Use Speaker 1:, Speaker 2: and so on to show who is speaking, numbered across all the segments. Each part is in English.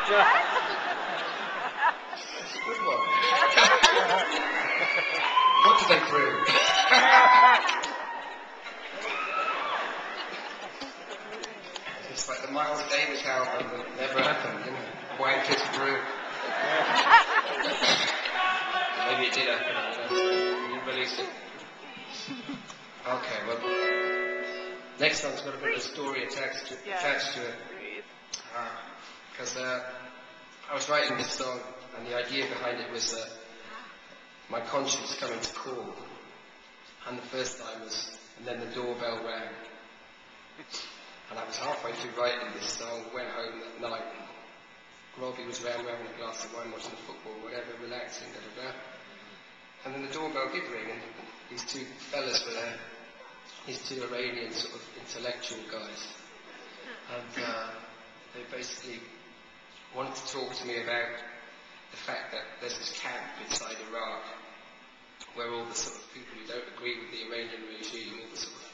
Speaker 1: That's a good one. What do they prove? It's like the Miles Davis album that never happened, you know. Wankers Brew. Maybe it did happen, I don't know. You released it. Okay, well, next song's got a bit of a story attached to it. Because I was writing this song, and the idea behind it was my conscience coming to call. And the first time was, and then the doorbell rang. And I was halfway through writing this song, went home that night, and Robbie was around having a glass of wine, watching the football, whatever, relaxing, da-da-da. And then the doorbell did ring, and these two fellas were there, these two Iranian sort of intellectual guys. And they basically wanted to talk to me about the fact that there's this camp inside Iraq where all the sort of people who don't agree with the Iranian regime, all the sort of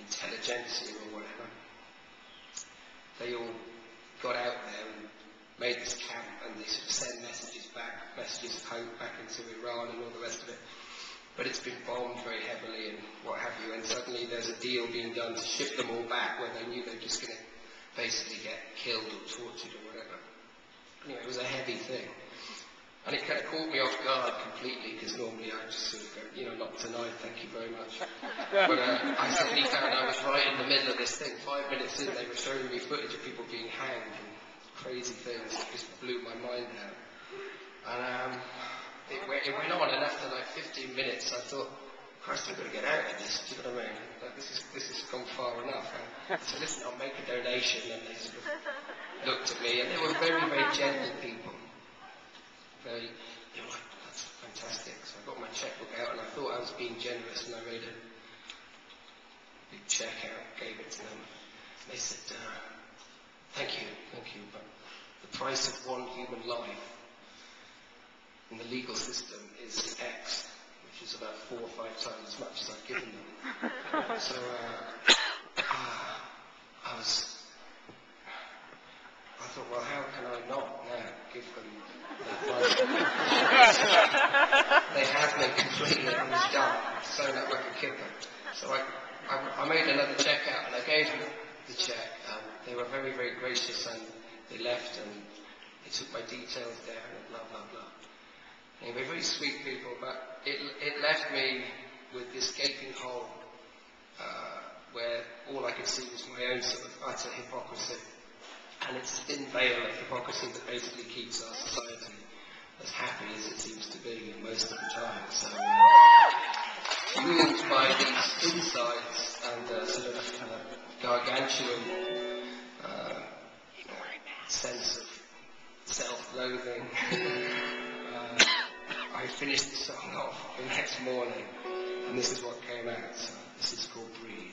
Speaker 1: intelligentsia or whatever, they all got out there and made this camp, and they sort of send messages of hope back into Iran and all the rest of it. But it's been bombed very heavily and what have you, and suddenly there's a deal being done to ship them all back where they knew they were just going to basically get killed or tortured or whatever. Anyway, it was a heavy thing. And it kind of caught me off guard completely, because normally I just sort of go, you know, not tonight, thank you very much. But I suddenly found I was right in the middle of this thing. 5 minutes in, they were showing me footage of people being hanged and crazy things. It just blew my mind out. And it went on, and after like 15 minutes, I thought, Christ, I'm going to get out of this. Do you know what I mean? Like, this has gone far enough. So listen, I'll make a donation. And they sort of looked at me, and they were very, very gentle people. They were like, that's fantastic. So I got my checkbook out, and I thought I was being generous, and I made a big check out, gave it to them. And they said, thank you, but the price of one human life in the legal system is X, which is about 4 or 5 times as much as I've given them. So I thought, well, how can I not now give them that money? They had me completely, it was done, sewn up like a kipper. So I made another check out, and I gave them the check. They were very, very gracious, and they left, and they took my details down, and blah, blah, blah. They were very sweet people, but it left me with this gaping hole where all I could see was my own sort of utter hypocrisy. And it's a thin veil of hypocrisy that basically keeps our society as happy as it seems to be most of the time. So, ruled by these insights and sort of gargantuan sense of self-loathing, I finished the song off the next morning, and this is what came out. So this is called Breathe.